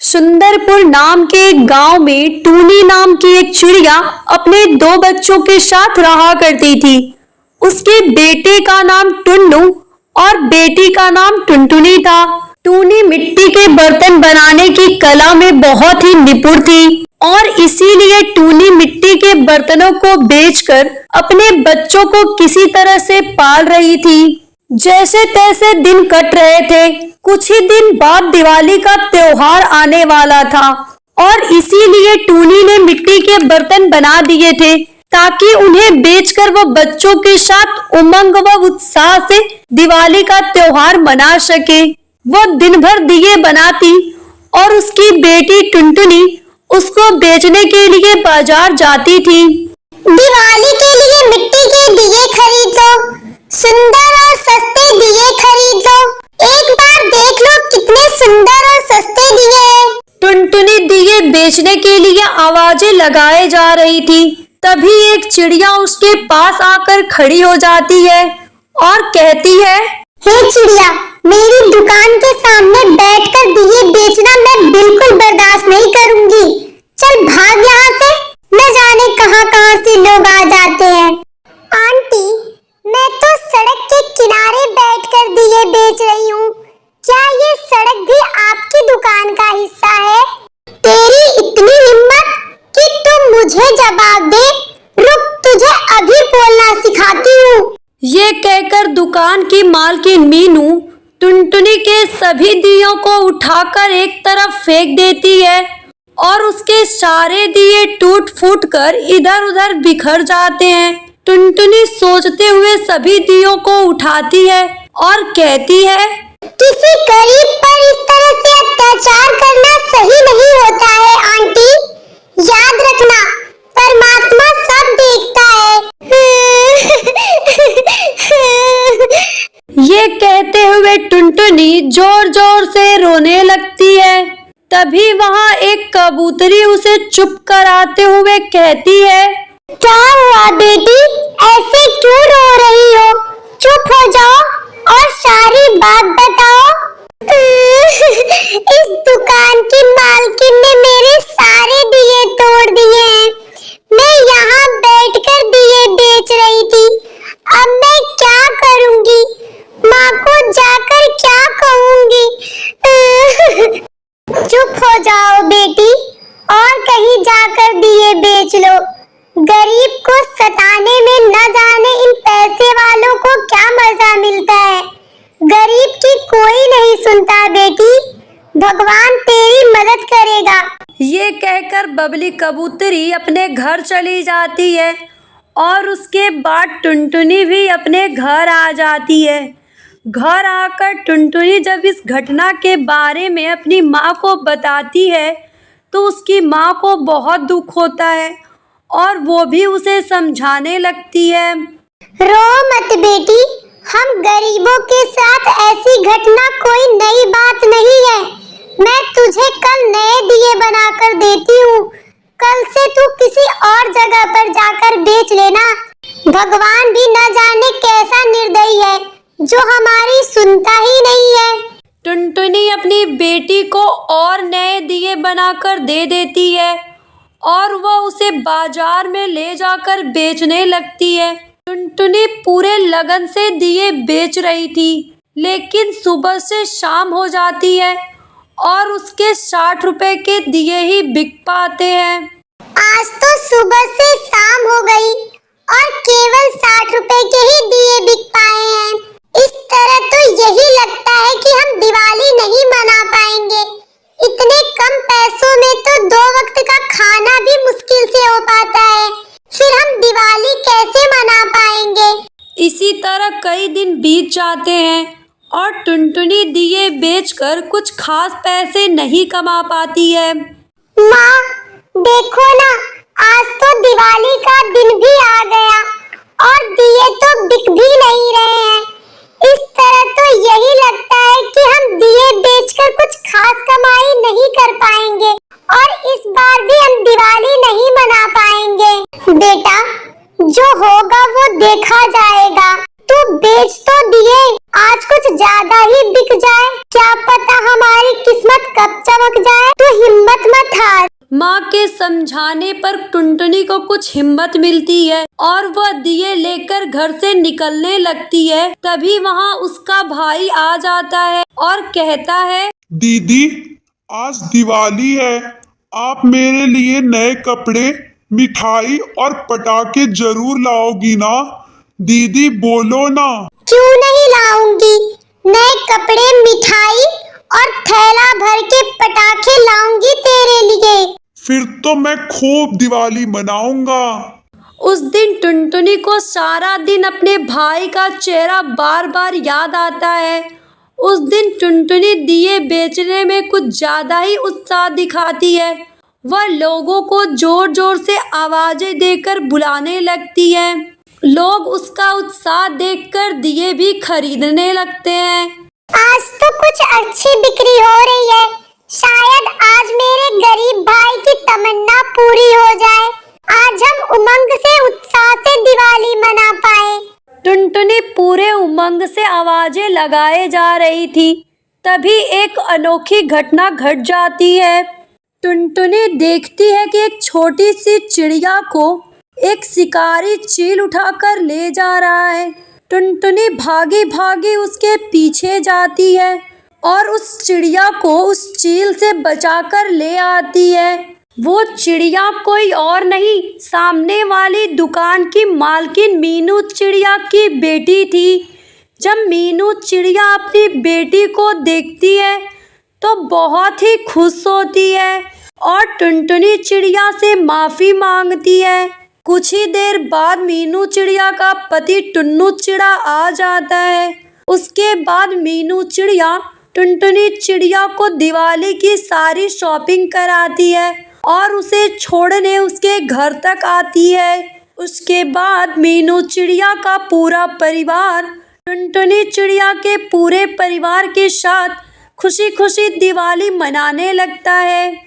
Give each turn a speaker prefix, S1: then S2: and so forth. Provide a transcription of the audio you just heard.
S1: सुंदरपुर नाम के एक गांव में टूनी नाम की एक चिड़िया अपने दो बच्चों के साथ रहा करती थी। उसके बेटे का नाम टुन्नू और बेटी का नाम टुनटुनी था। टूनी मिट्टी के बर्तन बनाने की कला में बहुत ही निपुण थी और इसीलिए टूनी मिट्टी के बर्तनों को बेचकर अपने बच्चों को किसी तरह से पाल रही थी। जैसे तैसे दिन कट रहे थे। कुछ ही दिन बाद दिवाली का त्योहार आने वाला था और इसीलिए टूनी ने मिट्टी के बर्तन बना दिए थे ताकि उन्हें बेचकर वो बच्चों के साथ उमंग व उत्साह से दिवाली का त्योहार मना सके। वो दिन भर दिए बनाती और उसकी बेटी टुनटुनी उसको बेचने के लिए बाजार जाती थी।
S2: दिवाली के लिए मिट्टी के दिए खरीद लो, सुंदर और सस्ते दिए खरीद लो। एक बार देख लो कितने सुंदर और सस्ते दिए हैं।
S1: टुनटुनी दिए बेचने के लिए आवाजें लगाए जा रही थी। तभी एक चिड़िया उसके पास आकर खड़ी हो जाती है और कहती है,
S2: हे चिड़िया, मेरी दुकान के सामने बैठकर दिए बेचना मैं बिल्कुल बर्दाश्त नहीं करूंगी। चल भाग यहाँ से, न जाने कहाँ से लोग आ जाते हैं। आंटी, मैं तो सड़क के किनारे बैठकर दिए बेच रही हूँ। क्या ये सड़क भी आपकी दुकान का हिस्सा है? तेरी इतनी हिम्मत कि तुम मुझे जवाब दे। रुक, तुझे अभी बोलना सिखाती हूँ।
S1: ये कहकर दुकान की मालकिन मीनू टुनटुनी के सभी दियों को उठाकर एक तरफ फेंक देती है और उसके सारे दिए टूट फूट कर इधर उधर बिखर जाते हैं। टुनटुनी सोचते हुए सभी दियों को उठाती है और कहती है,
S2: किसी गरीब पर इस तरह से अत्याचार करना सही नहीं होता है आंटी। याद रखना, परमात्मा सब देखता है।
S1: ये कहते हुए टुनटुनी जोर जोर से रोने लगती है। तभी वहाँ एक कबूतरी उसे चुप कराते हुए कहती है,
S2: क्या हुआ बेटी, ऐसे क्यों रो रही हो? चुप हो जाओ और सारी बात बताओ। इस दुकान की मालकिन ने मेरे सारे दिए तोड़ दिए हैं। मैं यहाँ बैठकर दिए बेच रही थी। अब मैं क्या करूँगी? माँ को जाकर क्या कहूँगी? चुप हो जाओ बेटी और कहीं जाकर दिए बेच लो। गरीब को सताने में न जाने इन पैसे वालों को क्या मजा मिलता है। गरीब की कोई नहीं सुनता बेटी, भगवान तेरी मदद करेगा।
S1: ये कहकर बबली कबूतरी अपने घर चली जाती है और उसके बाद टुनटुनी भी अपने घर आ जाती है। घर आकर टुनटुनी जब इस घटना के बारे में अपनी माँ को बताती है तो उसकी माँ को बहुत दुख होता है और वो भी उसे समझाने लगती है।
S2: रो मत बेटी, हम गरीबों के साथ ऐसी घटना कोई नई बात नहीं है। मैं तुझे कल नए दिए बनाकर देती हूँ। कल से तू किसी और जगह पर जाकर बेच लेना। भगवान भी न जाने कैसा निर्दयी है जो हमारी सुनता ही नहीं है।
S1: टुनटुनी अपनी बेटी को और नए दिए बनाकर दे देती है और वह उसे बाजार में ले जाकर बेचने लगती है। टुनटुनी पूरे लगन से दिए बेच रही थी, लेकिन सुबह से शाम हो जाती है और उसके 60 रुपए के दिए ही बिक पाते हैं।
S2: आज तो सुबह से शाम हो गई और केवल 60 रुपए के ही दिए बिक पाए हैं। इस तरह तो यही लगता है कि हम दिवाली नहीं मना पाएंगे। इतने कम पैसों में तो 2 वक्त का खाना भी मुश्किल से हो पाता है। फिर हम दिवाली कैसे मना पाएंगे?
S1: इसी तरह कई दिन बीत जाते हैं और टुनटुनी दिए बेचकर कुछ खास पैसे नहीं कमा पाती है।
S2: माँ, देखो ना, आज तो दिवाली का दिन भी आ गया और दिए तो बिक भी नहीं रहे हैं। इस तरह तो यही लगता है कि हम दिए बेचकर कुछ खास कमाई नहीं कर पाएंगे और इस बार भी हम दिवाली नहीं मना पाएंगे। बेटा, जो होगा वो देखा जाएगा। तू बेच तो दिए, आज कुछ ज्यादा ही बिक जाए। क्या पता हमारी किस्मत कब चमक जाए। तू
S1: माँ के समझाने पर टुनटुनी को कुछ हिम्मत मिलती है और वह दिए लेकर घर से निकलने लगती है। तभी वहाँ उसका भाई आ जाता है और कहता है,
S3: दीदी, आज दिवाली है, आप मेरे लिए नए कपड़े, मिठाई और पटाखे जरूर लाओगी ना? दीदी बोलो ना।
S2: क्यों नहीं लाऊंगी, नए कपड़े, मिठाई और थैला भर के पटाखे लाऊंगी तेरे लिए।
S3: फिर तो मैं खूब दिवाली मनाऊंगा।
S1: उस दिन टुनटुनी को सारा दिन अपने भाई का चेहरा बार बार याद आता है। उस दिन टुनटुनी दिए बेचने में कुछ ज्यादा ही उत्साह दिखाती है। वह लोगों को जोर जोर से आवाजें देकर बुलाने लगती है। लोग उसका उत्साह देखकर दिए भी खरीदने लगते हैं।
S2: आज तो कुछ अच्छी बिक्री हो रही है। शायद आज मेरे गरीब भाई की तमन्ना पूरी हो जाए। आज हम उमंग से, उत्साह से दिवाली मना पाए।
S1: टुनटुनी पूरे उमंग से आवाजें लगाए जा रही थी। तभी एक अनोखी घटना घट जाती है। टुनटुनी देखती है कि एक छोटी सी चिड़िया को एक शिकारी चील उठाकर ले जा रहा है। टुनटुनी भागी भागी उसके पीछे जाती है और उस चिड़िया को उस चील से बचाकर ले आती है। वो चिड़िया कोई और नहीं, सामने वाली दुकान की मालकिन मीनू चिड़िया की बेटी थी। जब मीनू चिड़िया अपनी बेटी को देखती है तो बहुत ही खुश होती है और टुनटुनी चिड़िया से माफी मांगती है। कुछ ही देर बाद मीनू चिड़िया का पति टुन्नू चिड़ा आ जाता है। उसके बाद मीनू चिड़िया टुनटुनी चिड़िया को दिवाली की सारी शॉपिंग कराती है और उसे छोड़ने उसके घर तक आती है। उसके बाद मीनू चिड़िया का पूरा परिवार टुनटुनी चिड़िया के पूरे परिवार के साथ खुशी खुशी दिवाली मनाने लगता है।